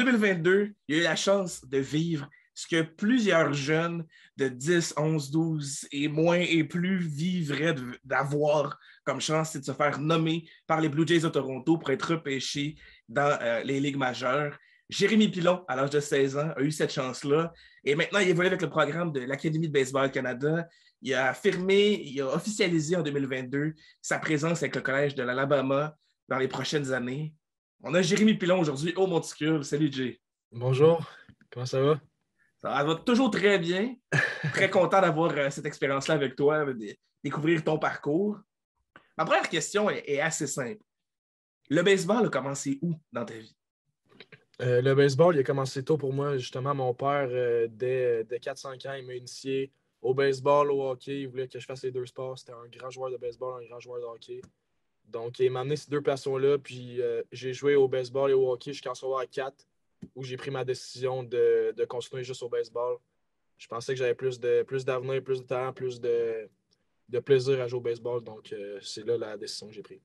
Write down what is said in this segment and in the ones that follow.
2022, il y a eu la chance de vivre ce que plusieurs jeunes de 10, 11, 12 et moins et plus vivraient d'avoir comme chance, c'est de se faire nommer par les Blue Jays de Toronto pour être repêché dans les ligues majeures. Jérémy Pilon, à l'âge de 16 ans, a eu cette chance-là. Et maintenant, il évolue avec le programme de l'Académie de baseball Canada. Il a officialisé en 2022 sa présence avec le Collège de l'Alabama dans les prochaines années. On a Jérémy Pilon aujourd'hui au Monticule. Salut, Jay. Bonjour, comment ça va? Ça va toujours très bien. Très content d'avoir cette expérience-là avec toi, de découvrir ton parcours. Ma première question est assez simple. Le baseball a commencé où dans ta vie? Le baseball, il a commencé tôt pour moi. Justement, mon père, dès 4-5 ans, il m'a initié au baseball, au hockey. Il voulait que je fasse les deux sports. C'était un grand joueur de baseball, un grand joueur de hockey. Donc, il m'a amené ces deux passions-là. Puis, j'ai joué au baseball et au hockey jusqu'en secondaire 4, où j'ai pris ma décision de continuer juste au baseball. Je pensais que j'avais plus d'avenir, plus de talent, plus de plaisir à jouer au baseball. Donc, c'est là la décision que j'ai prise.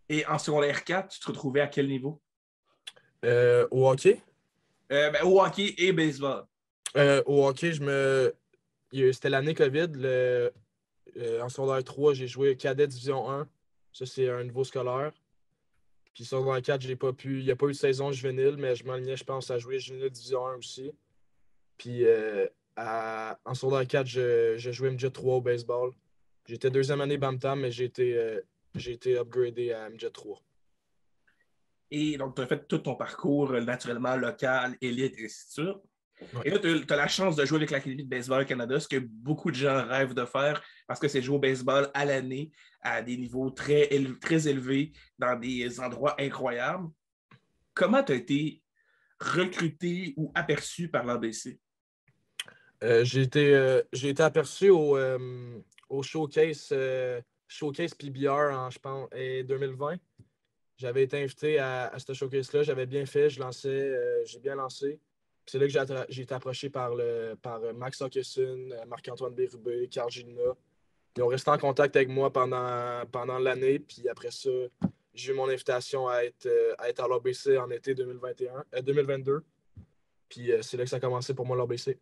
Et en secondaire 4, tu te retrouvais à quel niveau? Au hockey? Au hockey et baseball. Au hockey, c'était l'année COVID. En secondaire 3, j'ai joué cadet division 1. Ça, c'est un niveau scolaire. Puis secondaire 4, j'ai pas pu. Il n'y a pas eu de saison juvénile, mais je m'alignais, je pense, à jouer juvénile division 1 aussi. Puis en secondaire 4, je jouais MJ 3 au baseball. J'étais deuxième année Bantam, mais j'ai été upgradé à MJ 3. Et donc, tu as fait tout ton parcours naturellement local, élite, et ainsi de suite. Ouais. Et là, tu as la chance de jouer avec l'Académie de baseball Canada, ce que beaucoup de gens rêvent de faire parce que c'est jouer au baseball à l'année à des niveaux très élevés dans des endroits incroyables. Comment tu as été recruté ou aperçu par l'ABC? J'ai été aperçu au showcase PBR en, je pense, 2020. J'avais été invité à ce showcase-là. J'avais bien fait. J'ai bien lancé. Puis c'est là que j'ai été approché par Max Hawkinson, Marc-Antoine Bérubé, Carl Gina. Ils ont resté en contact avec moi pendant l'année. Puis après ça, j'ai eu mon invitation à l'ABC en été 2022. Puis c'est là que ça a commencé pour moi, l'ABC.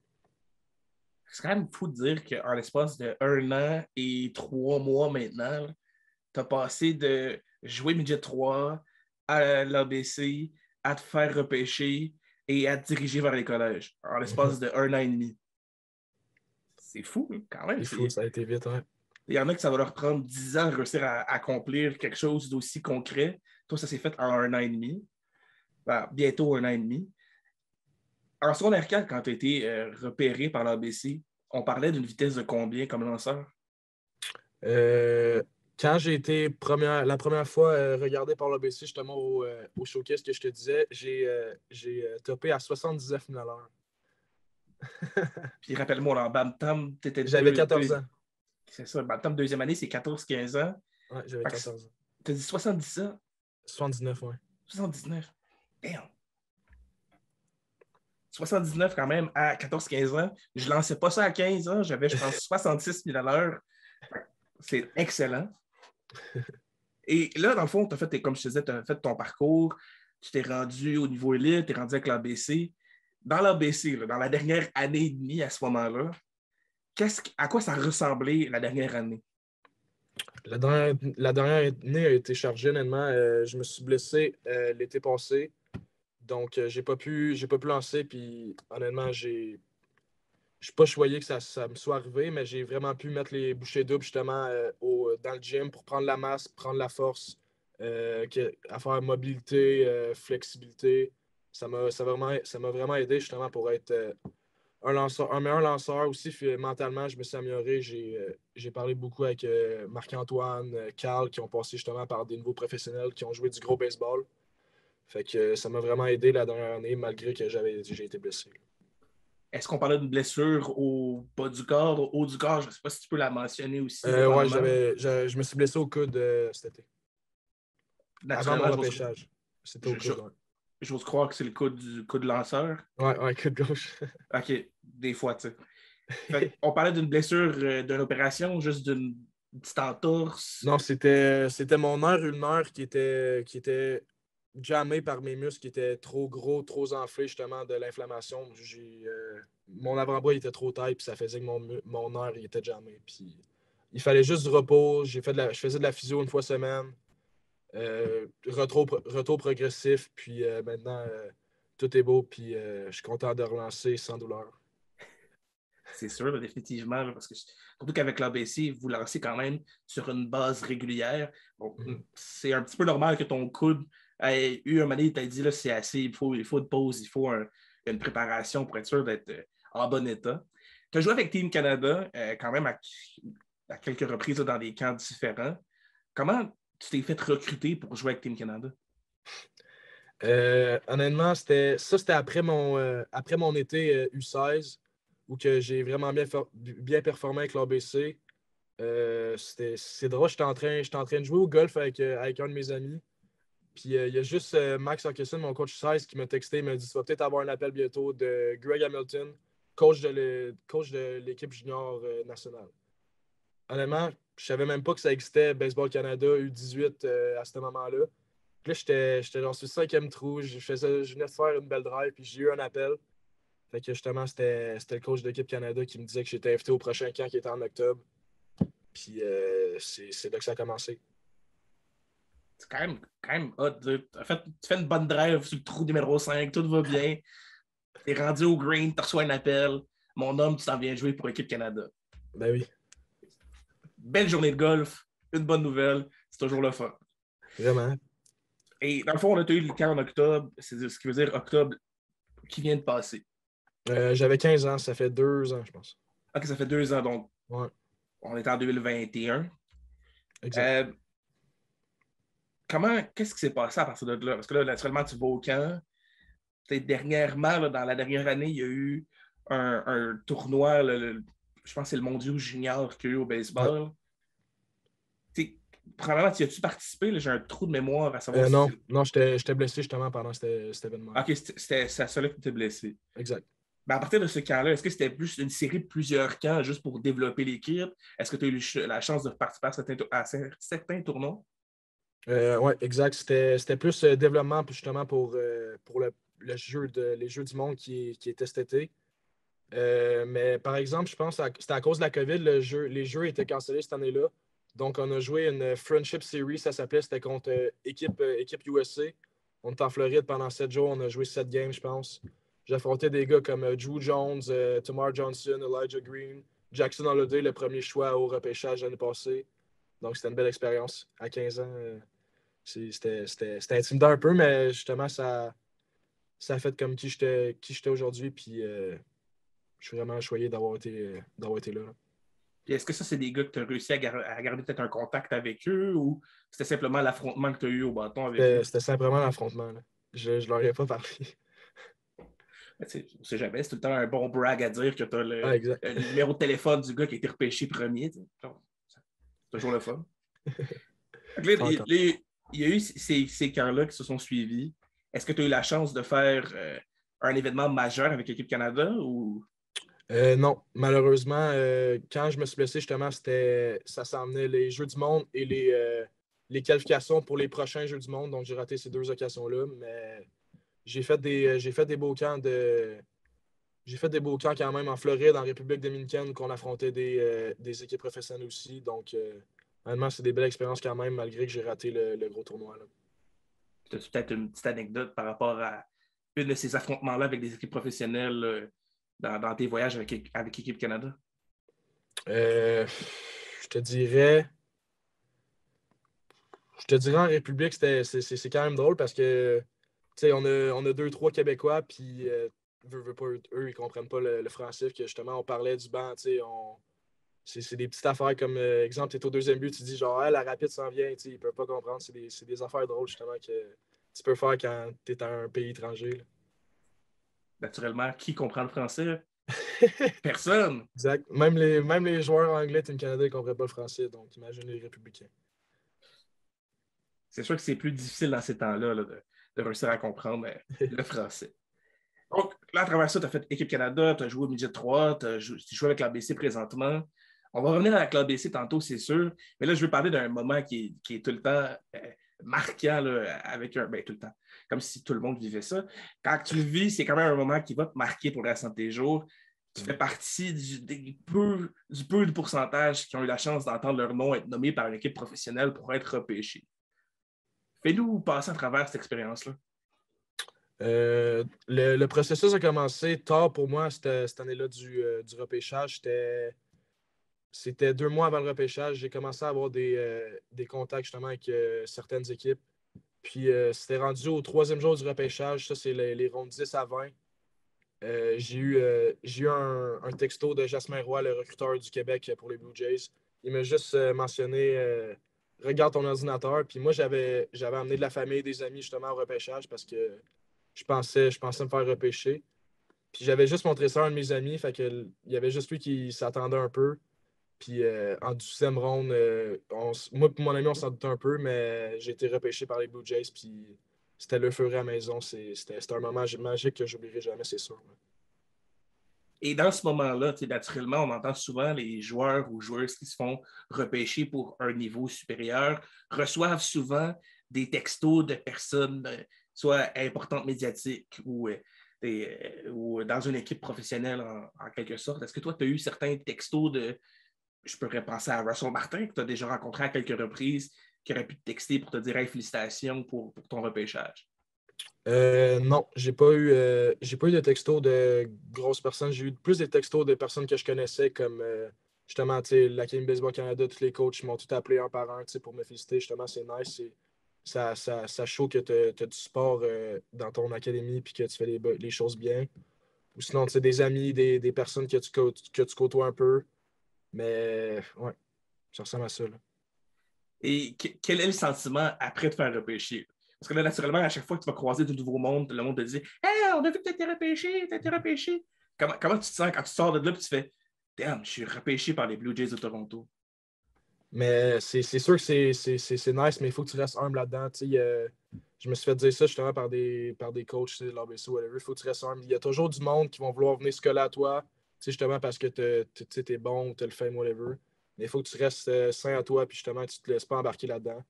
C'est quand même fou de dire qu'en l'espace de 1 an et 3 mois maintenant, tu as passé de jouer midget 3 à l'ABC, à te faire repêcher et à te diriger vers les collèges en l'espace de 1 an et demi. C'est fou, quand même. C'est fou, ça a été vite, hein? Il y en a que ça va leur prendre 10 ans de réussir à accomplir quelque chose d'aussi concret. Toi, ça s'est fait en 1 an et demi. Ben, bientôt 1 an et demi. En secondaire 4, quand tu as été repéré par l'ABC, on parlait d'une vitesse de combien comme lanceur? Euh, Quand j'ai été la première fois regardé par l'ABC, justement au showcase que je te disais, j'ai topé à 79 000 à l'heure. Puis rappelle-moi, en Bantam, tu étais J'avais 14 ans. C'est ça, Bantam deuxième année, c'est 14-15 ans. Ouais, j'avais 14 ans. Tu as dit 70 ans? 79, ouais. 79. Damn. 79 quand même à 14-15 ans. Je ne lançais pas ça à 15 ans. J'avais, je pense, 66 000 à l'heure. C'est excellent. Et là, dans le fond, comme je te disais, tu as fait ton parcours. Tu t'es rendu au niveau élite, tu es rendu avec l'ABC. Dans l'ABC, dans la dernière année et demie à ce moment-là, à quoi ça ressemblait la dernière année? La dernière année a été chargée, honnêtement. Je me suis blessé l'été passé. Donc, j'ai pas pu lancer. Puis, honnêtement, je suis pas choyé que ça me soit arrivé, mais j'ai vraiment pu mettre les bouchées doubles justement dans le gym pour prendre la masse, prendre la force, à faire mobilité, flexibilité. Ça m'a vraiment aidé justement pour être un meilleur lanceur. Aussi, mentalement, je me suis amélioré. J'ai parlé beaucoup avec Marc-Antoine, Carl, qui ont passé justement par des niveaux professionnels, qui ont joué du gros baseball. Fait que ça m'a vraiment aidé la dernière année, malgré que j'ai été blessé. Est-ce qu'on parlait d'une blessure au bas du corps, au haut du corps? Je ne sais pas si tu peux la mentionner aussi, Ouais, dépendamment. je me suis blessé au coude cet été. Avant mon Naturellement, repêchage. C'était au coude, ouais. j'ose croire que c'est le coude lanceur. Ouais, coude gauche. OK, des fois, tu sais. On parlait d'une blessure, d'une opération, juste d'une petite entorse. Non, c'était mon heure ulnaire qui était jammé par mes muscles qui étaient trop gros, trop enflés, justement, de l'inflammation. Mon avant-bras était trop taille, puis ça faisait que mon nerf il était jammé. Puis il fallait juste du repos. Je faisais de la physio une fois semaine. Retour progressif, puis maintenant, tout est beau, puis je suis content de relancer sans douleur. C'est sûr, là, définitivement, là, parce que surtout qu'avec l'ABC, vous lancez quand même sur une base régulière. Bon, c'est un petit peu normal que ton coude ait eu un moment donné, il t'a dit là, c'est assez, il faut une pause, il faut une préparation pour être sûr d'être en bon état. Tu as joué avec Team Canada quand même à quelques reprises là, dans des camps différents. Comment tu t'es fait recruter pour jouer avec Team Canada? Honnêtement, c'était après après mon été U16 où que j'ai vraiment bien performé avec l'ABC. C'est drôle, j'étais en train de jouer au golf avec un de mes amis. Puis il y a juste Max Hawkinson, mon coach 16, qui m'a texté. Il m'a dit: tu vas peut-être avoir un appel bientôt de Greg Hamilton, coach de l'équipe junior nationale. Honnêtement, je savais même pas que ça existait, Baseball Canada U18 à ce moment-là. Puis là, j'étais dans ce cinquième trou. Je venais de faire une belle drive, puis j'ai eu un appel. Fait que justement, c'était le coach de l'équipe Canada qui me disait que j'étais invité au prochain camp qui était en octobre. Puis c'est là que ça a commencé. C'est quand même hot. En fait, tu fais une bonne drive sur le trou numéro 5, tout va bien. Tu es rendu au green, tu reçois un appel. Mon homme, tu t'en viens jouer pour l'équipe Canada. Ben oui. Belle journée de golf, une bonne nouvelle, c'est toujours le fun. Vraiment. Et dans le fond, on a eu le camp en octobre, c'est ce qui veut dire octobre qui vient de passer. J'avais 15 ans, ça fait 2 ans, je pense. OK, ça fait 2 ans, donc Ouais. on est en 2021. Exact. Qu'est-ce qui s'est passé à partir de là? Parce que là, naturellement, tu vas au camp. Peut-être dernièrement, là, dans la dernière année, il y a eu un tournoi, je pense que c'est le Mondial Junior qu'il y a eu au baseball. Ouais. Probablement, tu as-tu participé? Là, j'ai un trou de mémoire à savoir Non, si... non, j'étais blessé justement pendant cet événement. OK, c'était à cela que tu étais blessé. Exact. Ben, à partir de ce camp-là, est-ce que c'était plus une série de plusieurs camps juste pour développer l'équipe? Est-ce que tu as eu la chance de participer à certains tournois? Oui, exact. C'était plus développement justement pour les Jeux du monde qui était cet été. Mais par exemple, je pense que c'était à cause de la COVID, les jeux étaient cancellés cette année-là. Donc, on a joué une Friendship Series, ça s'appelait. C'était contre équipe USA. On était en Floride pendant 7 jours. On a joué 7 games, je pense. J'ai affronté des gars comme Drew Jones, Tamar Johnson, Elijah Green, Jackson Holliday, le premier choix au repêchage l'année passée. Donc, c'était une belle expérience. À 15 ans, c'était intimidant un peu, mais justement, ça a fait comme qui j'étais aujourd'hui. Puis, je suis vraiment choyé d'avoir été là. Puis est-ce que ça, c'est des gars que tu as réussi à garder peut-être un contact avec eux ou c'était simplement l'affrontement que tu as eu au bâton avec eux? C'était simplement l'affrontement. Je ne leur ai pas parlé. On ne sait jamais, c'est tout le temps un bon brag à dire que tu as Ah, exact. le numéro de téléphone du gars qui a été repêché premier. C'est toujours le fun. Il y a eu ces camps-là qui se sont suivis. Est-ce que tu as eu la chance de faire un événement majeur avec l'équipe Canada ou... Non, malheureusement, quand je me suis blessé, justement, ça s'emmenait les Jeux du monde et les qualifications pour les prochains Jeux du monde. Donc, j'ai raté ces 2 occasions-là. Mais j'ai fait des beaux camps J'ai fait des beaux camps quand même en Floride, en République dominicaine, où on affrontait des équipes professionnelles aussi. Donc, honnêtement, c'est des belles expériences quand même, malgré que j'ai raté le gros tournoi. Tu as peut-être une petite anecdote par rapport à une de ces affrontements-là avec des équipes professionnelles dans tes voyages avec Équipe Canada? Je te dirais en République, c'est quand même drôle parce que on a 2-3 Québécois, puis veut pas, eux, ils comprennent pas le français, que justement, on parlait du banc, c'est des petites affaires comme, exemple, tu es au deuxième but, tu dis genre, la rapide s'en vient, ils peuvent pas comprendre. C'est des affaires drôles, justement, que tu peux faire quand tu es à un pays étranger. Là. Naturellement, qui comprend le français? Personne. Exact. Même les joueurs anglais, Team Canada, ils ne comprennent pas le français, donc imagine les républicains. C'est sûr que c'est plus difficile dans ces temps-là là, de réussir à comprendre le français. Donc, là, à travers ça, tu as fait Équipe Canada, tu as joué au Midget 3, tu joué avec l'ABC présentement. On va revenir avec l'ABC tantôt, c'est sûr. Mais là, je veux parler d'un moment qui est tout le temps marquant là, avec tout le temps, comme si tout le monde vivait ça. Quand tu le vis, c'est quand même un moment qui va te marquer pour le restant de tes jours. Tu fais partie du peu de pourcentage qui ont eu la chance d'entendre leur nom être nommé par une équipe professionnelle pour être repêché. Fais-nous passer à travers cette expérience-là. Le processus a commencé tard pour moi cette année-là du repêchage. C'était 2 mois avant le repêchage. J'ai commencé à avoir des contacts justement avec certaines équipes. Puis c'était rendu au 3e jour du repêchage. Ça, c'est les rondes 10 à 20. J'ai eu un texto de Jasmin Roy, le recruteur du Québec pour les Blue Jays. Il m'a juste mentionné regarde ton ordinateur. Puis moi, j'avais amené de la famille, des amis justement au repêchage parce que je pensais me faire repêcher. Puis j'avais juste montré ça à un de mes amis. Fait que, il y avait juste lui qui s'attendait un peu. Puis en 12e ronde, moi et mon ami, on s'en doutait un peu, mais j'ai été repêché par les Blue Jays. Puis c'était l'euphorie à la maison. C'était un moment magique que j'oublierai jamais, c'est sûr. Ouais. Et dans ce moment-là, naturellement, on entend souvent les joueurs ou joueuses qui se font repêcher pour un niveau supérieur reçoivent souvent des textos de personnes, soit importantes médiatiques ou dans une équipe professionnelle en quelque sorte. Est-ce que toi, tu as eu certains textos je pourrais penser à Russell Martin, que tu as déjà rencontré à quelques reprises, qui aurait pu te texter pour te dire hey, félicitations pour ton repêchage? Non, j'ai pas eu de textos de grosses personnes. J'ai eu plus des textos de personnes que je connaissais, comme justement l'Académie Baseball Canada, tous les coachs m'ont tout appelé un par un pour me féliciter. Justement, c'est nice. Ça show que tu as du sport dans ton académie et que tu fais les choses bien. Ou sinon, des amis, des personnes que tu côtoies un peu. Mais ouais, ça ressemble à ça. Là. Et quel est le sentiment après de faire repêcher? Parce que là, naturellement, à chaque fois que tu vas croiser du nouveau monde, le monde te dit hey, on a vu que tu as été repêché, tu as été repêché. Comment tu te sens quand tu sors de là et tu fais damn, je suis repêché par les Blue Jays de Toronto? Mais c'est sûr que c'est nice, mais il faut que tu restes humble là-dedans. Je me suis fait dire ça justement par des coachs de l'ABC ou whatever. Il faut que tu restes humble. Il y a toujours du monde qui vont vouloir venir se coller à toi, justement parce que tu es bon ou tu le fais, whatever. Mais il faut que tu restes sain à toi, puis justement, tu te laisses pas embarquer là-dedans.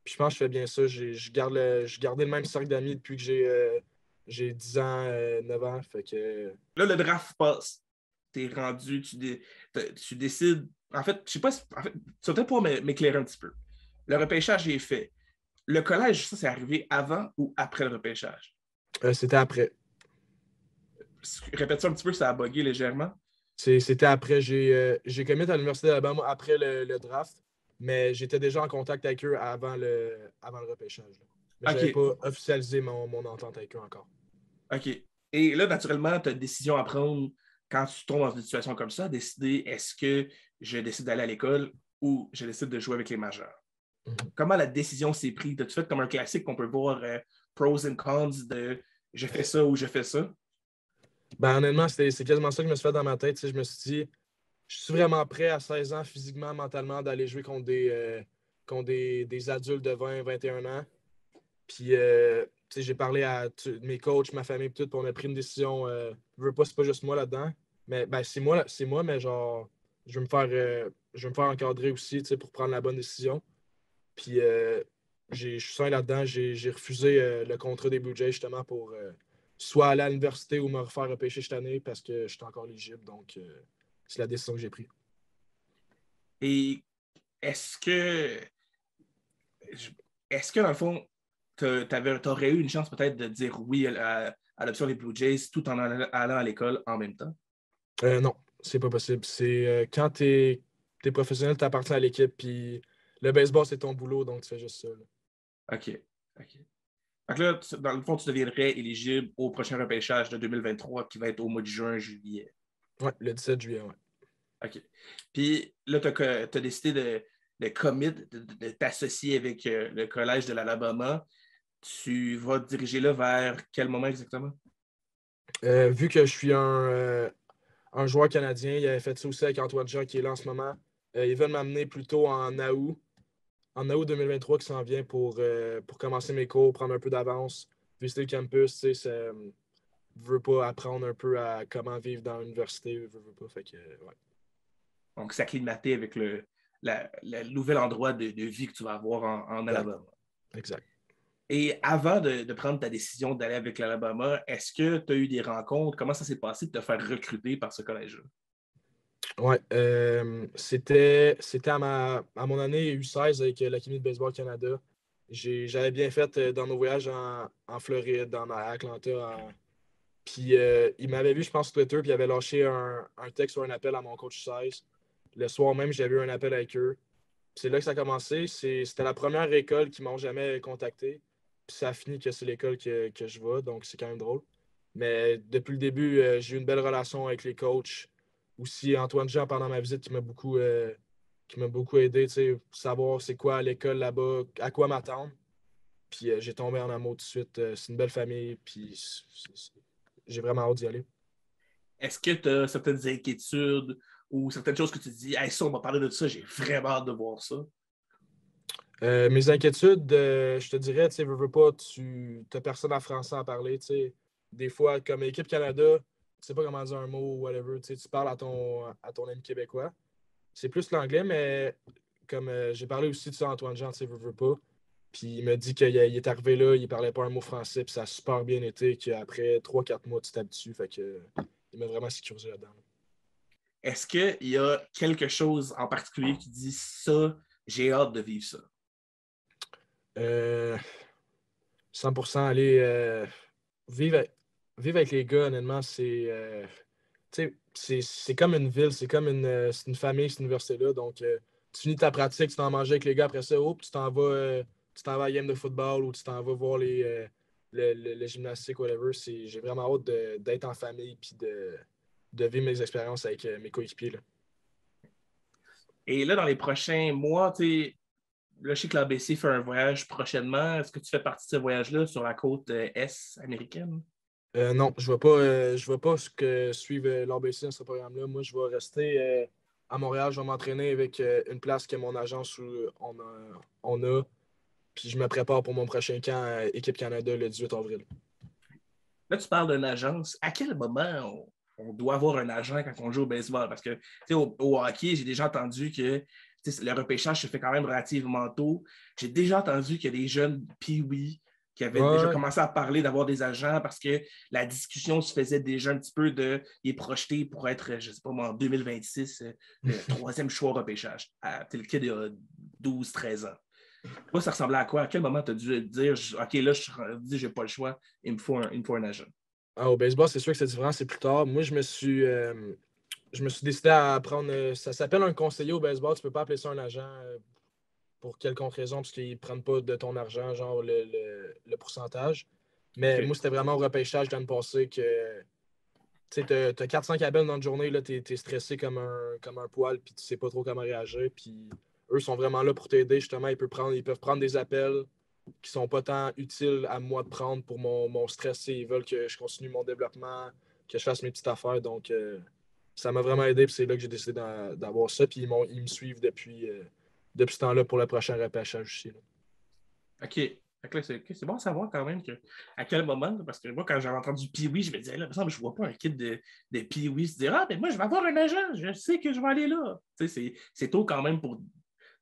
Puis je pense que je fais bien ça. Je gardais le même cercle d'amis depuis que j'ai 10 ans, 9 ans. Fait que. Là, le draft passe. T'es rendu, tu décides. En fait, je sais pas si. En fait, tu vas peut-être pouvoir m'éclairer un petit peu. Le repêchage est fait. Le collège, ça, c'est arrivé avant ou après le repêchage? C'était après. Répète ça un petit peu, ça a bugué légèrement. C'était après. J'ai commit à l'Université d'Alabama après le draft, mais j'étais déjà en contact avec eux avant le repêchage. Là. Mais je n'avais OK. pas officialisé mon entente avec eux encore. OK. Et là, naturellement, tu as une décision à prendre quand tu tombes dans une situation comme ça, décider est-ce que je décide d'aller à l'école ou je décide de jouer avec les majeurs. Mhm. Comment la décision s'est prise? As-tu fait comme un classique qu'on peut voir pros and cons de je fais ça ou je fais ça? Ben, honnêtement, c'est quasiment ça que je me suis fait dans ma tête. Je me suis dit, je suis vraiment prêt à 16 ans, physiquement, mentalement, d'aller jouer contre des adultes de 20, 21 ans. Puis, j'ai parlé à mes coachs, ma famille, tout, puis on a pris une décision. Je veux pas, c'est pas juste moi là-dedans. Mais ben, c'est moi, mais genre, je vais me faire encadrer aussi, pour prendre la bonne décision. Puis, je suis sain là-dedans. J'ai refusé le contrat des Blue Jays justement pour soit aller à l'université ou me refaire repêcher cette année parce que je suis encore éligible. Donc, c'est la décision que j'ai prise. Et est-ce que, est-ce que dans le fond, tu aurais eu une chance peut-être de dire oui à l'option des Blue Jays tout en allant à l'école en même temps? Non, c'est pas possible. C'est quand t'es professionnel, t'appartiens à l'équipe, puis le baseball, c'est ton boulot, donc tu fais juste ça. Là. OK. OK. Donc là, dans le fond, tu deviendrais éligible au prochain repêchage de 2023 qui va être au mois de juin, juillet. Ouais, le 17 juillet, ouais. OK. Puis là, tu as décidé de commit, de t'associer avec le collège de l'Alabama. Tu vas te diriger là vers quel moment exactement? Vu que je suis un joueur canadien, il avait fait ça aussi avec Antoine Jean qui est là en ce moment. Ils veulent m'amener plutôt en août 2023 qui s'en vient pour commencer mes cours, prendre un peu d'avance, visiter le campus. Je veux pas apprendre un peu à comment vivre dans l'université. Je veux pas. Fait que, ouais. Donc, s'acclimater avec le nouvel endroit de vie que tu vas avoir en Exact. Alabama. Exact. Et avant de prendre ta décision d'aller avec l'Alabama, est-ce que tu as eu des rencontres? Comment ça s'est passé de te faire recruter par ce collège-là? Ouais, c'était à mon année U16 avec l'Académie de baseball Canada. J'avais bien fait dans nos voyages en Floride, à Atlanta. Puis il m'avait vu, je pense, sur Twitter, puis il avait lâché un texte ou un appel à mon coach 16. Le soir même, j'avais eu un appel avec eux. Puis c'est là que ça a commencé. C'était la première école qui m'ont jamais contacté. Puis ça a fini que c'est l'école que je vais, donc c'est quand même drôle. Mais depuis le début, j'ai eu une belle relation avec les coachs. Aussi, Antoine Jean, pendant ma visite, qui m'a beaucoup aidé, tu sais, savoir c'est quoi à l'école là-bas, à quoi m'attendre. Puis j'ai tombé en amour tout de suite. C'est une belle famille, puis j'ai vraiment hâte d'y aller. Est-ce que tu as certaines inquiétudes ou certaines choses que tu te dis, hey, ça, on va parler de ça, j'ai vraiment hâte de voir ça? Mes inquiétudes, je te dirais, tu sais, veux pas, tu n'as personne en français à parler, tu sais. Des fois, comme équipe Canada, tu sais pas comment dire un mot ou whatever, tu sais, tu parles à ton ami québécois. C'est plus l'anglais, mais comme j'ai parlé aussi de ça à Antoine Jean, tu sais, veux pas. Puis il m'a dit qu'il est arrivé là, il parlait pas un mot français, puis ça a super bien été, qu'après 3 4 mois, tu t'habitues. Fait que il m'a vraiment sécurisé là-dedans. Est-ce qu'il y a quelque chose en particulier qui dit ça, j'ai hâte de vivre ça? Euh, 100% aller vivre, vivre avec les gars, honnêtement, c'est comme une ville, c'est une famille, cette université-là. Donc, tu finis ta pratique, tu t'en manges avec les gars. Après ça, tu t'en vas à la game de football ou tu t'en vas voir le gymnastique, whatever. J'ai vraiment hâte d'être en famille et de vivre mes expériences avec mes coéquipiers, là. Et là, dans les prochains mois, tu sais, là, je sais que l'ABC fait un voyage prochainement. Est-ce que tu fais partie de ce voyage-là sur la côte Est américaine? Non, je vais pas suivre l'ABC dans ce programme-là. Moi, je vais rester à Montréal. Je vais m'entraîner avec une place que mon agence on a. Puis je me prépare pour mon prochain camp Équipe Canada le 18 avril. Là, tu parles d'une agence. À quel moment on doit avoir un agent quand on joue au baseball? Parce que tu sais, au hockey, j'ai déjà entendu que tu sais, le repêchage se fait quand même relativement tôt. J'ai déjà entendu qu'il y a des jeunes pee qui avaient déjà Ouais, commencé à parler d'avoir des agents parce que la discussion se faisait déjà un petit peu de les projeter pour être, je ne sais pas moi, en 2026, le troisième choix au repêchage. Le kid il a 12 13 ans. Toi, ça ressemblait à quoi? À quel moment tu as dû dire, OK, là, je n'ai pas le choix, il me faut un agent? au baseball, c'est sûr que c'est différent, c'est plus tard. Moi, je me suis décidé à prendre. Ça s'appelle un conseiller au baseball. Tu peux pas appeler ça un agent pour quelconque raison, parce qu'ils ne prennent pas de ton argent, genre le pourcentage. Mais moi, OK. c'était vraiment au repêchage l'année passée que tu sais, t'as 400 appels dans une journée, là, t'es stressé comme un poil, puis tu sais pas trop comment réagir. Puis eux sont vraiment là pour t'aider, justement. Ils peuvent prendre des appels qui sont pas tant utiles à moi de prendre pour mon stress. Ils veulent que je continue mon développement, que je fasse mes petites affaires. Donc, ça m'a vraiment aidé, puis c'est là que j'ai décidé d'avoir ça. Puis ils me suivent depuis ce temps-là pour le prochain repêchage aussi, là. OK. Fait que là, c'est bon à savoir quand même à quel moment, parce que moi, quand j'avais entendu Pee-Wee, je me disais, là, il me semble que je ne vois pas un kid de Pee-Wee se dire, ah, mais moi, je vais avoir un agent, je sais que je vais aller là. Tu sais, c'est tôt quand même pour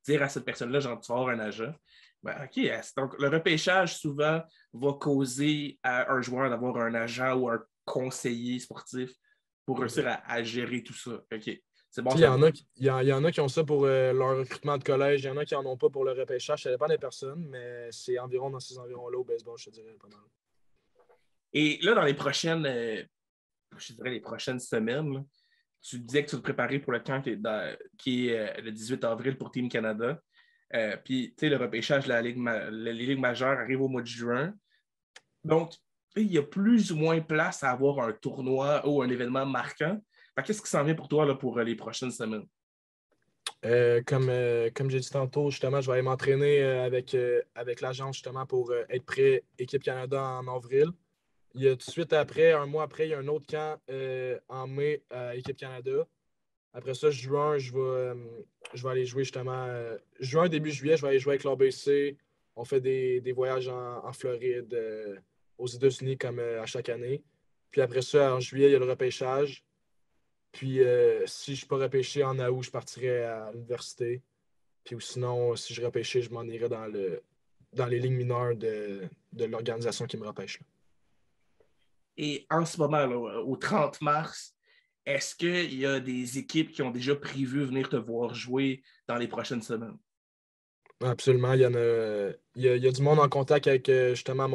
dire à cette personne-là, genre, tu vas avoir un agent. Ben, OK. Donc, le repêchage, souvent, va causer à un joueur d'avoir un agent ou un conseiller sportif pour réussir Exact. à gérer tout ça. OK. C'est bon à Puis il y en a, savoir. il y en a qui ont ça pour leur recrutement de collège, il y en a qui n'en ont pas pour le repêchage. Ça dépend des personnes, mais c'est environ dans ces environs-là au baseball, je te dirais pas mal. Et là, dans les prochaines, je dirais les prochaines semaines, là, tu disais que tu te préparais pour le camp qui est le 18 avril pour Team Canada. Puis, tu sais, le repêchage de les ligues majeures arrive au mois de juin. Donc, il y a plus ou moins place à avoir un tournoi ou un événement marquant. Qu'est-ce qui s'en vient pour toi là, pour les prochaines semaines? Comme j'ai dit tantôt, justement, je vais aller m'entraîner avec l'agence justement pour être prêt Équipe Canada en avril. Il y a tout de suite après, un mois après, il y a un autre camp en mai à Équipe Canada. Après ça, juin, je vais aller jouer justement. Juin, début juillet, je vais aller jouer avec l'ABC. On fait des voyages en Floride, aux États-Unis comme à chaque année. Puis après ça, en juillet, il y a le repêchage. Puis si je ne suis pas repêché en août, je partirai à l'université. Puis ou sinon, si je repêchais, je m'en irais dans les lignes mineures de l'organisation qui me repêche. Là. Et en ce moment, là, au 30 mars, est-ce qu'il y a des équipes qui ont déjà prévu venir te voir jouer dans les prochaines semaines? Absolument. Il y a du monde en contact avec justement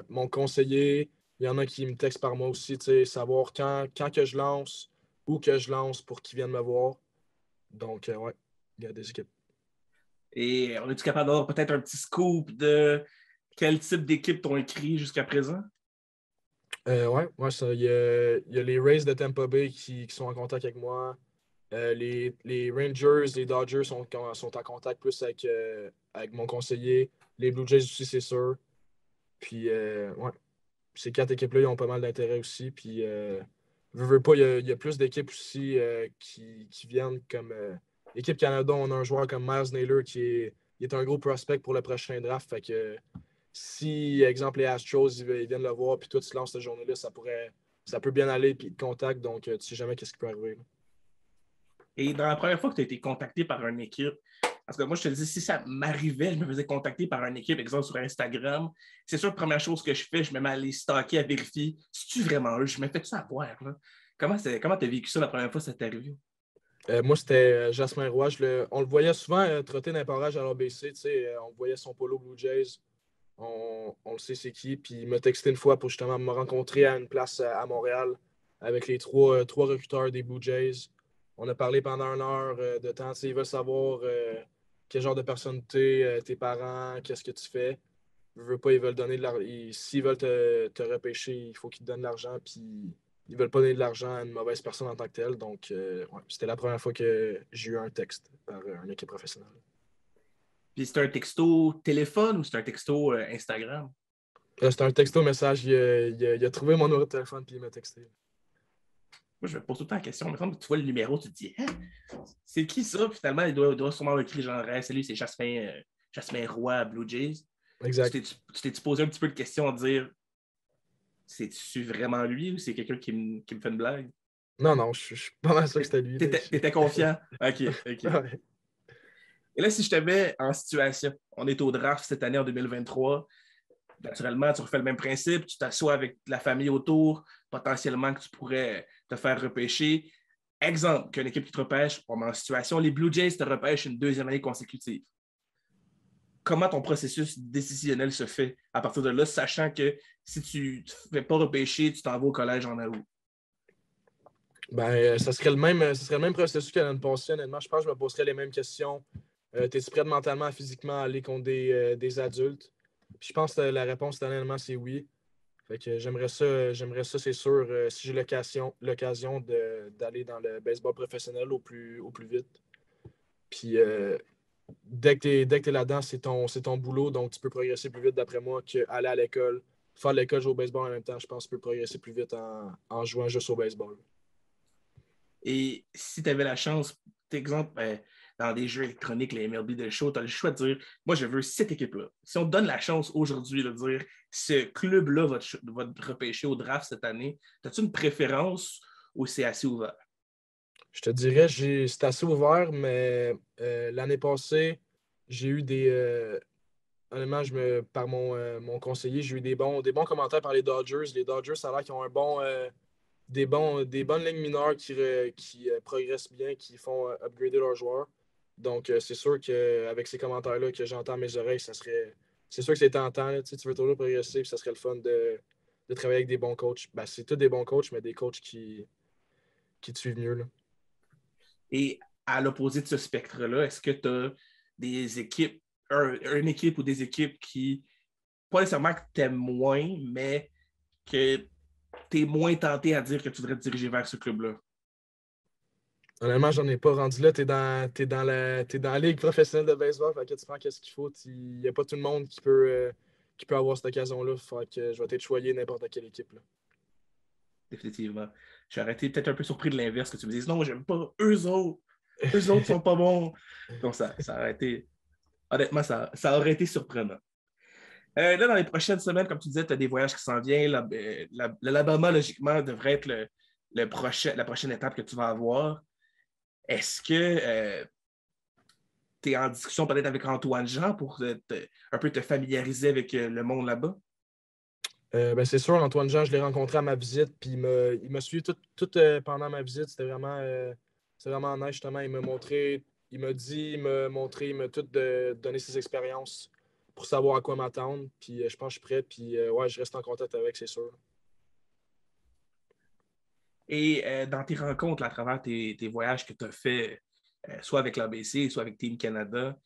mon conseiller. Il y en a qui me textent par moi aussi, savoir quand que je lance, où que je lance pour qu'ils viennent me voir. Donc, ouais, il y a des équipes. Et on est-tu capable d'avoir peut-être un petit scoop de quel type d'équipe t'ont écrit jusqu'à présent? Ouais, ça, il y a les Rays de Tampa Bay qui sont en contact avec moi. Les Rangers, les Dodgers sont en contact plus avec mon conseiller. Les Blue Jays aussi, c'est sûr. Puis, ouais, ces 4 équipes-là, ils ont pas mal d'intérêt aussi. Puis, veux pas, il y a plus d'équipes aussi qui viennent comme l'équipe Canada. On a un joueur comme Miles Naylor il est un gros prospect pour le prochain draft. Fait que si, exemple, les Astros, ils viennent le voir, puis toi, tu te lances cette journée-là, ça peut bien aller, puis ils te contactent. Donc, tu sais jamais qu'est-ce qui peut arriver. Là. Et dans la première fois que tu as été contacté par une équipe, parce que moi, je te dis, si ça m'arrivait, je me faisais contacter par une équipe, exemple sur Instagram, c'est sûr, la première chose que je fais, je me mets à les stalker, à vérifier, c'est-tu vraiment eux? Je me fais savoir. Là. Comment tu as vécu ça la première fois que ça t'est arrivé? Moi, c'était Jasmin Roy. On le voyait souvent trotter dans les parages à l'ABC. On voyait son polo Blue Jays. On le sait c'est qui. Puis il m'a texté une fois pour justement me rencontrer à une place à Montréal avec les trois recruteurs des Blue Jays. On a parlé pendant 1 heure de temps. Ils veulent savoir quel genre de personne tu es, tes parents, qu'est-ce que tu fais. Je veux pas, ils veulent donner de l'argent. S'ils veulent te repêcher, il faut qu'ils te donnent de l'argent. Puis ils veulent pas donner de l'argent à une mauvaise personne en tant que telle. Donc, ouais, c'était la première fois que j'ai eu un texte par une équipe professionnelle. Puis c'est un texto téléphone ou c'est un texto Instagram? C'était un texto message. Il a trouvé mon numéro de téléphone puis il m'a texté. Moi, je me pose tout le temps la question. Il me semble que tu vois le numéro, tu te dis, hein? C'est qui ça? Puis finalement, il doit sûrement écrire genre, hey, salut, c'est Jasmin Roy, Blue Jays. Exact. Tu t'es posé un petit peu de questions à dire, c'est-tu vraiment lui ou c'est quelqu'un qui me fait une blague? Non, je suis pas mal sûr que c'était lui. Là. T'étais confiant? OK, OK. Ouais. Et là, si je te mets en situation, on est au draft cette année en 2023, naturellement, tu refais le même principe, tu t'assois avec la famille autour, potentiellement que tu pourrais te faire repêcher. Exemple, qu'une équipe qui te repêche, on met en situation, les Blue Jays te repêchent une deuxième année consécutive. Comment ton processus décisionnel se fait à partir de là, sachant que si tu ne fais pas repêcher, tu t'en vas au collège en août? Ben, ça serait le même processus que l'année passée, honnêtement. Je pense que je me poserais les mêmes questions. T'es-tu prêt mentalement, physiquement à aller contre des adultes? Puis je pense que la réponse, honnêtement, c'est oui. Fait que j'aimerais ça, c'est sûr, si j'ai l'occasion d'aller dans le baseball professionnel au plus vite. Puis dès que t'es là-dedans, c'est ton boulot, donc tu peux progresser plus vite d'après moi qu'aller à l'école. Faire l'école, jouer au baseball en même temps, je pense que tu peux progresser plus vite en jouant juste au baseball. Et si tu avais la chance, par exemple, dans des jeux électroniques, les MLB de show, tu as le choix de dire, moi, je veux cette équipe-là. Si on te donne la chance aujourd'hui de dire, ce club-là va te repêcher au draft cette année, as-tu une préférence ou c'est assez ouvert? Je te dirais, c'est assez ouvert, mais l'année passée, j'ai eu honnêtement, par mon conseiller, j'ai eu des bons commentaires par les Dodgers. Les Dodgers, ça a l'air qu'ils ont des bonnes lignes mineures qui progressent bien, qui font upgrader leurs joueurs. Donc, c'est sûr qu'avec ces commentaires-là que j'entends à mes oreilles, c'est sûr que c'est tentant. Là, tu veux toujours progresser, puis ça serait le fun de travailler avec des bons coachs. Ben, c'est tous des bons coachs, mais des coachs qui te suivent mieux. Là. Et à l'opposé de ce spectre-là, est-ce que tu as des équipes, une équipe ou des équipes qui, pas nécessairement que tu aimes moins, mais que tu es moins tenté à dire que tu voudrais te diriger vers ce club-là? Honnêtement, j'en ai pas rendu là. T'es dans la ligue professionnelle de baseball, fait que tu prends qu'est-ce qu'il faut. Il n'y a pas tout le monde qui peut avoir cette occasion-là. Fait que je vais être choyé n'importe quelle équipe. Là. Définitivement. J'aurais été peut-être un peu surpris de l'inverse, que tu me dises non, j'aime pas eux autres. Eux autres sont pas bons. Donc, ça aurait été. Honnêtement, ça aurait été surprenant. Là, dans les prochaines semaines, comme tu disais, tu as des voyages qui s'en viennent. L'Alabama, logiquement, devrait être la prochaine étape que tu vas avoir. Est-ce que tu es en discussion peut-être avec Antoine Jean pour un peu te familiariser avec le monde là-bas? Ben, c'est sûr, Antoine Jean, je l'ai rencontré à ma visite, puis il m'a suivi tout pendant ma visite. C'était vraiment nice, justement. Il m'a montré, il m'a dit, il m'a montré, il m'a tout donné ses expériences pour savoir à quoi m'attendre. Puis je pense que je suis prêt, puis ouais, je reste en contact avec, c'est sûr. Et dans tes rencontres, là, à travers tes voyages que tu as faits, soit avec l'ABC, soit avec Team Canada,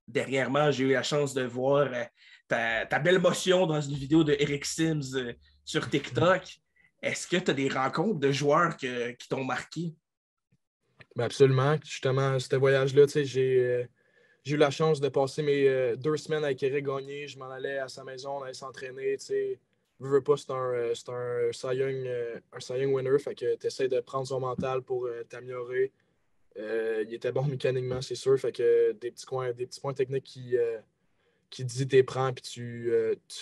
derrière moi, j'ai eu la chance de voir ta belle motion dans une vidéo de Eric Sims sur TikTok. Est-ce que tu as des rencontres de joueurs qui t'ont marqué? Ben, absolument. Justement, ce voyage-là, j'ai eu la chance de passer mes 2 semaines avec Eric Gagné. Je m'en allais à sa maison, on allait s'entraîner. Veux pas, c'est un Cy Young winner. Fait que tu essaies de prendre son mental pour t'améliorer. Il était bon mécaniquement, c'est sûr. Fait que des petits points techniques qui dit t'es prends puis tu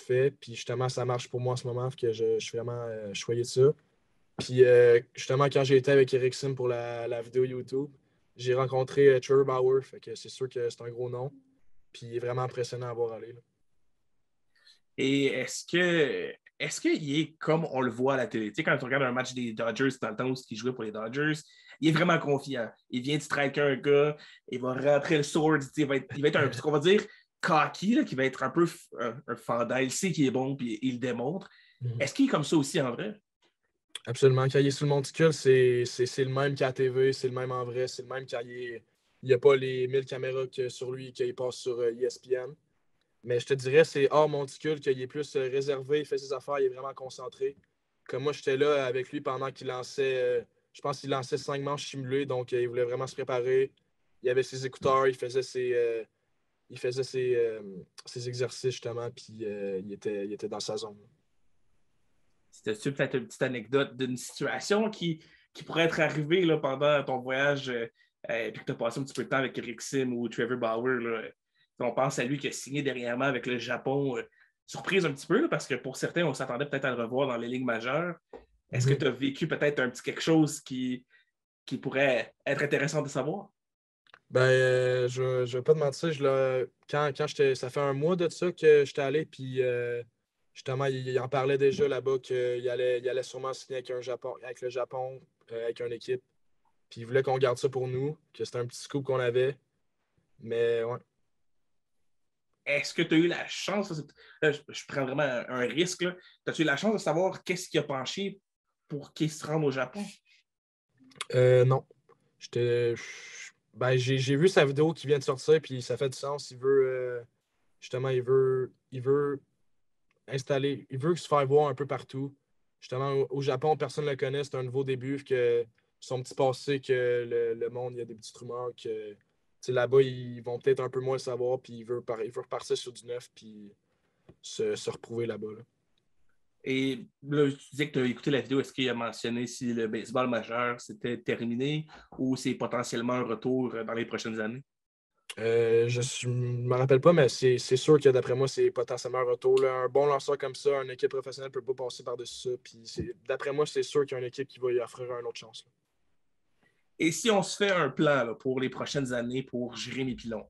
fais. Puis justement, ça marche pour moi en ce moment. Fait que je suis vraiment choyé de ça. Puis justement, quand j'ai été avec Eric Sim pour la vidéo YouTube, j'ai rencontré Trevor Bauer. Fait que c'est sûr que c'est un gros nom. Puis il est vraiment impressionnant à voir aller, là. Et est-ce qu'il est comme on le voit à la télé? Tu sais, quand tu regardes un match des Dodgers dans le temps où il jouait pour les Dodgers, il est vraiment confiant. Il vient de striker un gars, il va rentrer le sword, il va être un, ce qu'on va dire, cocky, là, qui va être un peu un fendant. Il sait qu'il est bon, puis il le démontre. Mhm. Est-ce qu'il est comme ça aussi en vrai? Absolument. Quand il est sur le monticule, c'est le même qu'à la TV, c'est le même en vrai, c'est le même quand il n'y a pas les 1000 caméras sur lui qu'il passe sur ESPN. Mais je te dirais, c'est hors monticule qu'il est plus réservé, il fait ses affaires, il est vraiment concentré. Comme moi, j'étais là avec lui pendant qu'il lançait, je pense qu'il lançait 5 manches simulées, donc il voulait vraiment se préparer. Il avait ses écouteurs, il faisait ses exercices justement, puis il était dans sa zone. C'était peut-être une petite anecdote d'une situation qui pourrait être arrivée là, pendant ton voyage, puis que tu as passé un petit peu de temps avec Eric Sim ou Trevor Bauer. Là. On pense à lui qui a signé dernièrement avec le Japon. Surprise un petit peu, là, parce que pour certains, on s'attendait peut-être à le revoir dans les ligues majeures. Est-ce que Mhm. tu as vécu peut-être un petit quelque chose qui pourrait être intéressant de savoir? Ben, je ne vais pas te mentir, quand ça fait un mois de ça que j'étais allé, puis justement, il en parlait déjà là-bas qu'il allait sûrement signer avec le Japon, avec une équipe. Puis il voulait qu'on garde ça pour nous, que c'était un petit scoop qu'on avait. Mais ouais. Est-ce que tu as eu la chance, là, je prends vraiment un risque, as-tu eu la chance de savoir qu'est-ce qui a penché pour qu'il se rende au Japon? Non. J'étais. Ben, j'ai vu sa vidéo qui vient de sortir, puis ça fait du sens. Justement, il veut installer, il veut se faire voir un peu partout. Justement, au Japon, personne ne le connaît, c'est un nouveau début, que son petit passé, que le monde, il y a des petites rumeurs que là-bas, ils vont peut-être un peu moins le savoir, puis il veut repartir sur du neuf, puis se reprouver là-bas, là. Et là, tu disais que tu as écouté la vidéo. Est-ce qu'il a mentionné si le baseball majeur c'était terminé ou c'est potentiellement un retour dans les prochaines années? Je ne me rappelle pas, mais c'est sûr que d'après moi, c'est potentiellement un retour, là. Un bon lanceur comme ça, une équipe professionnelle ne peut pas passer par-dessus ça. Puis d'après moi, c'est sûr qu'il y a une équipe qui va lui offrir une autre chance, là. Et si on se fait un plan là, pour les prochaines années pour Jérémy Pilon,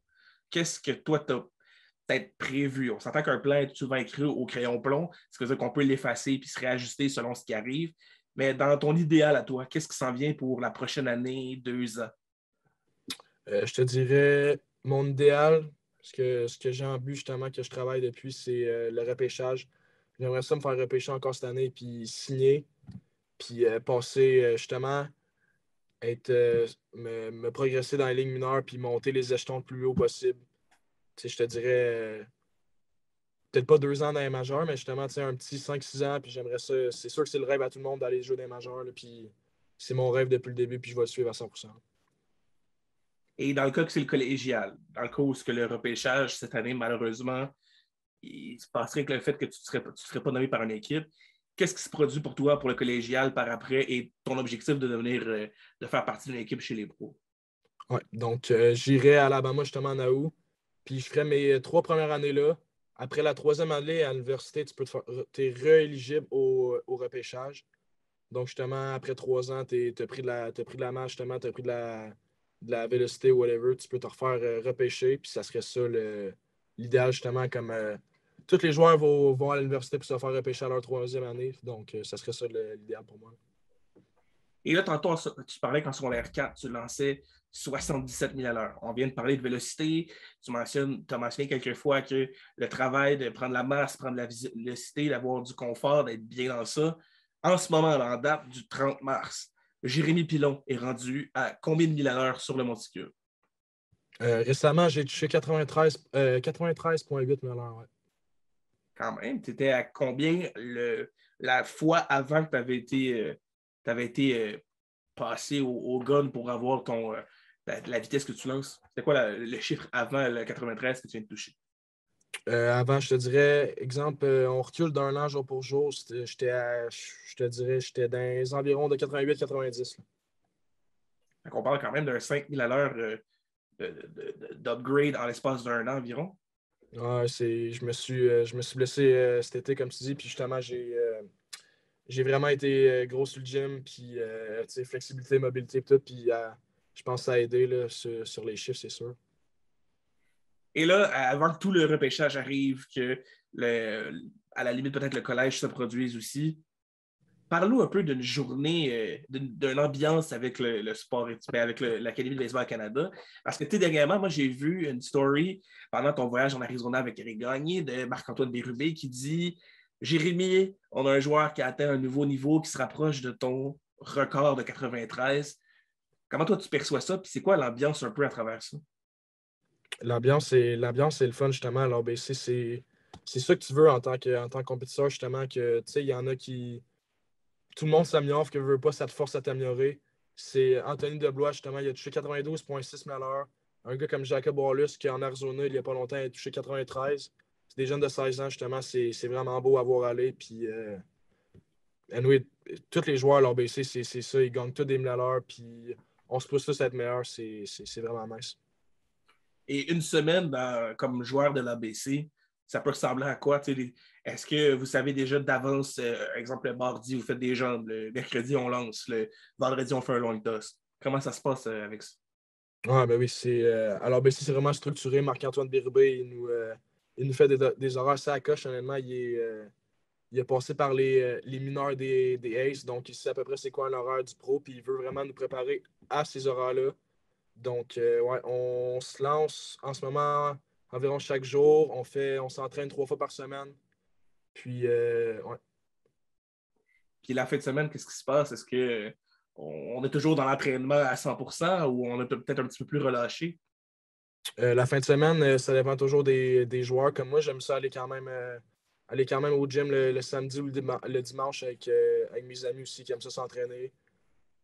qu'est-ce que toi, tu as peut-être prévu? On s'entend qu'un plan est souvent écrit au crayon plomb, ce qui veut dire qu'on peut l'effacer puis se réajuster selon ce qui arrive. Mais dans ton idéal à toi, qu'est-ce qui s'en vient pour la prochaine année, 2 ans? Je te dirais, mon idéal, ce que j'ai en but justement, que je travaille depuis, c'est le repêchage. J'aimerais ça me faire repêcher encore cette année, puis signer, puis passer justement, me progresser dans les ligues mineures, puis monter les échelons le plus haut possible. Tu sais, je te dirais, peut-être pas 2 ans dans les majeurs, mais justement, tu sais, un petit 5-6 ans, puis j'aimerais ça. C'est sûr que c'est le rêve à tout le monde d'aller jouer dans les majeurs, là, puis c'est mon rêve depuis le début, puis je vais le suivre à 100%. Et dans le cas que c'est le collégial, dans le cas où que le repêchage cette année, malheureusement, il se passerait que le fait que tu serais pas nommé par une équipe, qu'est-ce qui se produit pour toi pour le collégial par après et ton objectif de devenir, de faire partie d'une équipe chez les pros? Ouais, donc j'irai à Alabama justement en août. Puis je ferai mes 3 premières années là. Après la troisième année à l'université, tu es rééligible au repêchage. Donc justement, après 3 ans, tu as pris de la marche, justement, tu as pris de la vélocité, whatever, tu peux te refaire repêcher. Puis ça serait ça l'idéal, justement, comme tous les joueurs vont à l'université pour se faire repêcher à leur 3e année. Donc, ça serait ça l'idéal pour moi. Et là, tantôt, tu parlais qu'en secondaire 4, tu lançais 77 000 à l'heure. On vient de parler de vélocité. Tu as mentionné quelques fois que le travail de prendre la masse, prendre la vélocité, d'avoir du confort, d'être bien dans ça. En ce moment, là, en date du 30 mars, Jérémy Pilon est rendu à combien de mille à l'heure sur le monticule? Récemment, j'ai touché 93,8 000 à l'heure. Ouais. Quand même, tu étais à combien la fois avant que tu avais été passé au gun pour avoir la vitesse que tu lances? C'était quoi le chiffre avant le 93 que tu viens de toucher? Avant, je te dirais, exemple, on recule d'un an jour pour jour. Je te dirais, j'étais dans les environs de 88-90. On parle quand même d'un 5000 à l'heure d'upgrade en l'espace d'un an environ. Ouais, je me suis blessé cet été, comme tu dis, puis justement, j'ai vraiment été gros sur le gym, puis flexibilité, mobilité, tout, puis je pense que ça a aidé là, sur les chiffres, c'est sûr. Et là, avant que tout le repêchage arrive, à la limite peut-être le collège se produise aussi, parle-nous un peu d'une journée, d'une ambiance avec le sport, avec l'Académie de baseball à Canada. Parce que, dernièrement, moi, j'ai vu une story pendant ton voyage en Arizona avec Eric Gagné de Marc-Antoine Bérubé qui dit Jérémy, on a un joueur qui a atteint un nouveau niveau qui se rapproche de ton record de 93. Comment toi, tu perçois ça? Puis c'est quoi l'ambiance un peu à travers ça? L'ambiance, c'est le fun, justement, à l'ABC. C'est ça que tu veux en tant que compétiteur, justement, que, tu sais, il y en a qui tout le monde s'améliore, que veut pas, ça te force à t'améliorer. C'est Anthony Deblois, justement, il a touché 92,6 000 à l'heure. Un gars comme Jacob Wallace, qui est en Arizona, il n'y a pas longtemps, il a touché 93. C'est des jeunes de 16 ans, justement, c'est vraiment beau à voir aller. Puis, anyway, tous les joueurs à l'ABC, c'est ça, ils gagnent tous des 1000 à l'heure, puis on se pousse tous à être meilleurs, c'est vraiment nice. Et une semaine comme joueur de l'ABC, ça peut ressembler à quoi? Est-ce que vous savez déjà d'avance, exemple, le mardi, vous faites des jambes, le mercredi, on lance, le vendredi, on fait un long toss? Comment ça se passe avec ça? Ouais, ben oui, à l'ABC, c'est vraiment structuré. Marc-Antoine Bérubé, il nous fait des horaires assez à coche. Honnêtement, il est passé par les mineurs des Aces, donc il sait à peu près c'est quoi un horaire du pro, puis il veut vraiment nous préparer à ces horaires-là. Donc, ouais, on se lance en ce moment environ chaque jour. On s'entraîne 3 fois par semaine. Puis, ouais. Puis la fin de semaine, qu'est-ce qui se passe? Est-ce qu'on est toujours dans l'entraînement à 100% ou on est peut-être un petit peu plus relâché? La fin de semaine, ça dépend toujours des joueurs. Comme moi, j'aime ça aller quand même au gym le samedi ou le dimanche avec mes amis aussi qui aiment ça s'entraîner.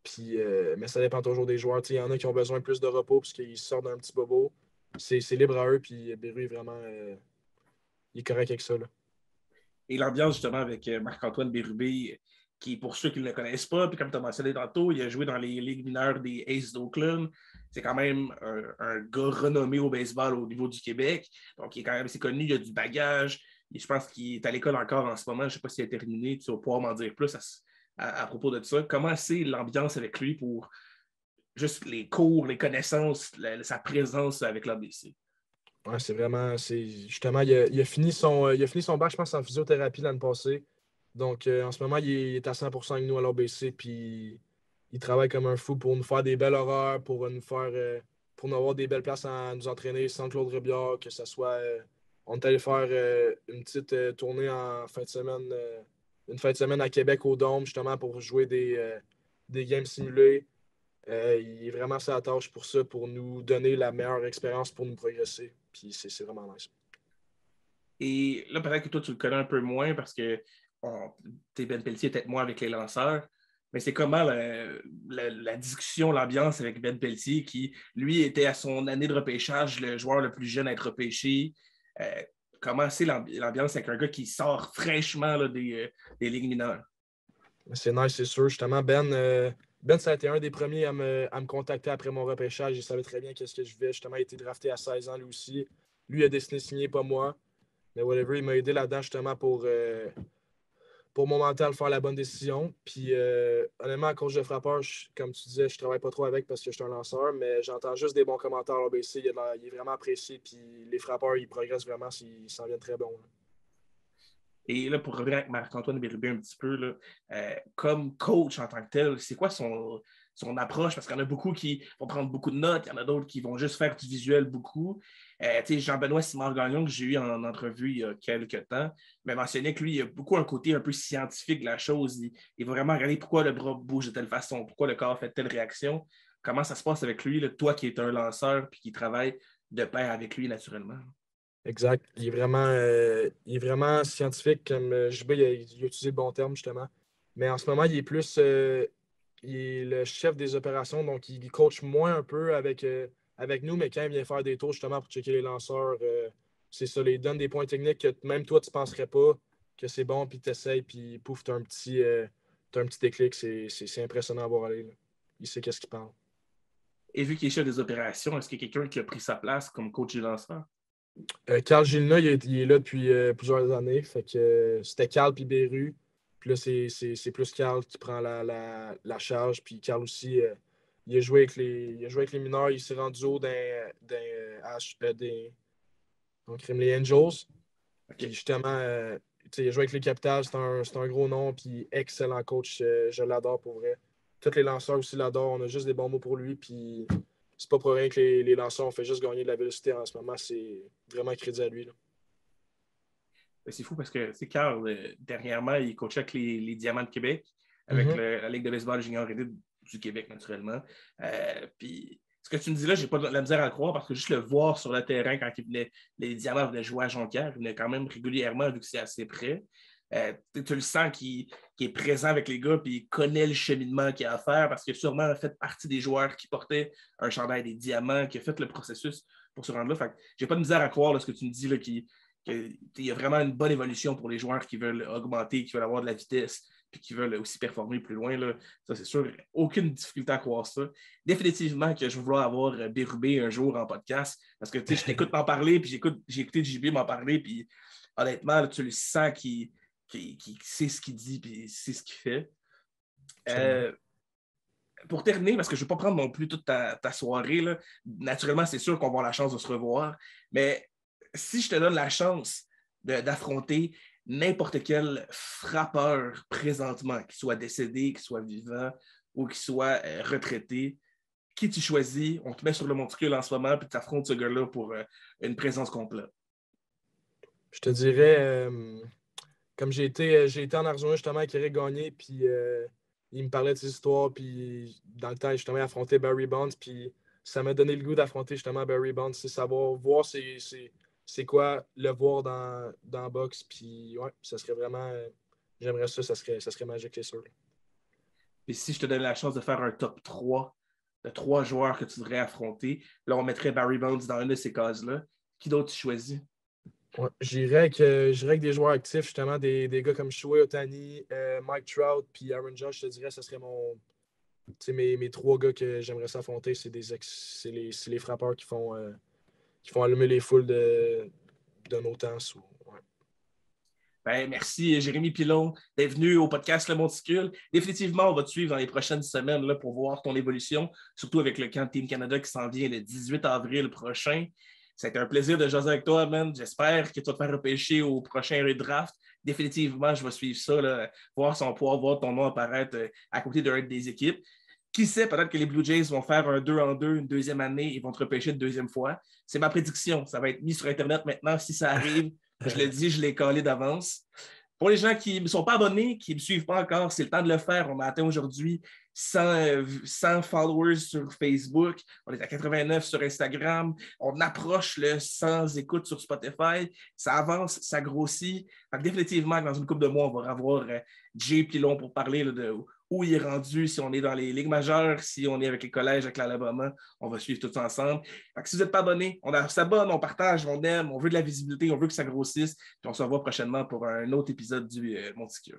Puis, mais ça dépend toujours des joueurs. Il y en a qui ont besoin plus de repos parce qu'ils sortent d'un petit bobo. C'est libre à eux, puis Beru est vraiment il est correct avec ça. Là. Et l'ambiance, justement, avec Marc-Antoine Bérubé, qui, pour ceux qui ne le connaissent pas, puis comme tu as mentionné tantôt, il a joué dans les ligues mineures des Aces d'Oakland. C'est quand même un gars renommé au baseball au niveau du Québec. Donc, il est quand même assez connu, il a du bagage. Et je pense qu'il est à l'école encore en ce moment. Je ne sais pas s'il a terminé. Tu vas pouvoir m'en dire plus à propos de ça. Comment c'est l'ambiance avec lui pour juste les cours, les connaissances, sa présence avec l'ABC? Ouais, justement, il a fini son bac, je pense, en physiothérapie l'année passée. Donc, en ce moment, il est à 100% avec nous à l'ABC, puis il travaille comme un fou pour nous faire des belles horaires, pour nous avoir des belles places à nous entraîner sans Claude Rébiard, que ce soit, on est allé faire une petite tournée en fin de semaine, une fin de semaine à Québec au Dôme, justement, pour jouer des games simulés. Il est vraiment sa tâche pour ça, pour nous donner la meilleure expérience pour nous progresser. Puis c'est vraiment nice. Et là, peut-être que toi, tu le connais un peu moins parce que Ben Pelletier est peut-être moins avec les lanceurs. Mais c'est comment la discussion, l'ambiance avec Ben Pelletier, qui, lui, était à son année de repêchage, le joueur le plus jeune à être repêché. Euh, Comment c'est l'ambiance avec un gars qui sort fraîchement là, des ligues mineures? C'est nice, c'est sûr. Justement, ça a été un des premiers à me contacter après mon repêchage. Il savait très bien qu'est-ce que je vais. Justement, il a été drafté à 16 ans lui aussi. Lui a décidé de signer, pas moi. Mais whatever, il m'a aidé là-dedans justement pour mon mental, faire la bonne décision. Puis, honnêtement, coach de frappeur, comme tu disais, je travaille pas trop avec parce que je suis un lanceur, mais j'entends juste des bons commentaires à l'ABC. Il est vraiment apprécié. Puis, les frappeurs, ils progressent vraiment. Ils s'en viennent très bons. Là. Et là, pour revenir avec Marc-Antoine Bérubé un petit peu, là, comme coach en tant que tel, c'est quoi son approche? Parce qu'il y en a beaucoup qui vont prendre beaucoup de notes, il y en a d'autres qui vont juste faire du visuel beaucoup. Jean-Benoît Simard-Gagnon, que j'ai eu en entrevue il y a quelques temps, m'a mentionné que lui, il a beaucoup un côté un peu scientifique de la chose. Il va vraiment regarder pourquoi le bras bouge de telle façon, pourquoi le corps fait telle réaction. Comment ça se passe avec lui, là, toi qui es un lanceur et qui travaille de pair avec lui naturellement? Exact. Il est vraiment scientifique. Comme JB, il a utilisé le bon terme, justement. Mais en ce moment, il est plus il est le chef des opérations, donc il coach moins un peu avec nous, mais quand il vient faire des tours, justement, pour checker les lanceurs, c'est ça, il donne des points techniques que même toi, tu ne penserais pas que c'est bon, puis tu essayes, puis pouf, tu as t'as un petit déclic. C'est impressionnant à voir aller. Là. Il sait qu'est-ce qu'il parle. Et vu qu'il est chef des opérations, est-ce qu'il y a quelqu'un qui a pris sa place comme coach des lanceurs? Carl Gilna, il est là depuis plusieurs années. Fait que c'était Carl puis Beru. Puis là, c'est plus Carl qui prend la charge. Puis Carl aussi, il a joué avec les mineurs. Il s'est rendu haut donc, les Angels. Puis justement, il a joué avec les Capitals. C'est un gros nom. Puis excellent coach. Je l'adore pour vrai. Tous les lanceurs aussi l'adorent. On a juste des bons mots pour lui. Puis c'est pas pour rien que les lanceurs ont fait juste gagner de la vélocité en ce moment. C'est vraiment crédit à lui. Là. C'est fou parce que, Carl, dernièrement, il coachait avec les Diamants de Québec, avec la Ligue de baseball junior élite du Québec, naturellement. Puis, ce que tu me dis là, j'ai pas de la misère à le croire parce que juste le voir sur le terrain quand les Diamants venaient jouer à Jonquière, il venait quand même régulièrement vu que c'est assez près. Tu le sens qu'il est présent avec les gars puis il connaît le cheminement qu'il a à faire parce qu'il a sûrement fait partie des joueurs qui portaient un chandail des Diamants, qui a fait le processus pour se rendre là. Fait que j'ai pas de misère à croire là, ce que tu me dis là, qu'il y a vraiment une bonne évolution pour les joueurs qui veulent augmenter, qui veulent avoir de la vitesse, puis qui veulent aussi performer plus loin. Là. Ça, c'est sûr, aucune difficulté à croire ça. Définitivement que je vais vouloir avoir Bérubé un jour en podcast, parce que je t'écoute m'en parler, puis j'ai écouté JB m'en parler, puis honnêtement, là, tu le sens qu'il sait ce qu'il dit, puis sait ce qu'il fait. Pour terminer, parce que je ne vais pas prendre non plus toute ta soirée, là, naturellement, c'est sûr qu'on va avoir la chance de se revoir, mais si je te donne la chance d'affronter n'importe quel frappeur présentement, qu'il soit décédé, qu'il soit vivant ou qu'il soit retraité, qui tu choisis? On te met sur le monticule en ce moment puis tu affrontes ce gars-là pour une présence complète. Je te dirais, comme j'ai été en Arizona justement avec Eric Gagné, puis il me parlait de ses histoires, puis dans le temps, justement, il affrontait Barry Bonds, puis ça m'a donné le goût d'affronter justement Barry Bonds, c'est savoir voir c'est quoi le voir dans la boxe. Puis ouais, ça serait vraiment. J'aimerais ça serait magique, c'est sûr. Et si je te donne la chance de faire un top 3 de 3 joueurs que tu devrais affronter, là, on mettrait Barry Bonds dans une de ces cases-là. Qui d'autre tu choisis? Ouais, j'irais avec des joueurs actifs, justement, des gars comme Shohei Ohtani, Mike Trout, puis Aaron Judge, je te dirais, ce serait mes 3 gars que j'aimerais s'affronter. C'est les frappeurs qui font allumer les foules de nos temps. Ouais. Ben, merci, Jérémy Pilon, d'être venu au podcast Le Monticule. Définitivement, on va te suivre dans les prochaines semaines là, pour voir ton évolution, surtout avec le camp Team Canada qui s'en vient le 18 avril prochain. Ça a été un plaisir de jaser avec toi, man. J'espère que tu vas te faire repêcher au prochain redraft. Définitivement, je vais suivre ça, là, voir si on va pouvoir voir ton nom apparaître à côté d'un des équipes. Qui sait, peut-être que les Blue Jays vont faire un 2-en-2 une deuxième année et vont te repêcher une deuxième fois. C'est ma prédiction. Ça va être mis sur Internet maintenant. Si ça arrive, je le dis, je l'ai collé d'avance. Pour les gens qui ne sont pas abonnés, qui ne me suivent pas encore, c'est le temps de le faire. On a atteint aujourd'hui 100 followers sur Facebook. On est à 89 sur Instagram. On approche le 100 écoutes sur Spotify. Ça avance, ça grossit. Donc, définitivement, dans une couple de mois, on va avoir Jay Pilon pour parler là, de où il est rendu, si on est dans les ligues majeures, si on est avec les collèges, avec l'Alabama. On va suivre tout ensemble. Donc, si vous n'êtes pas abonné, on s'abonne, on partage, on aime, on veut de la visibilité, on veut que ça grossisse. Puis on se revoit prochainement pour un autre épisode du Monticule.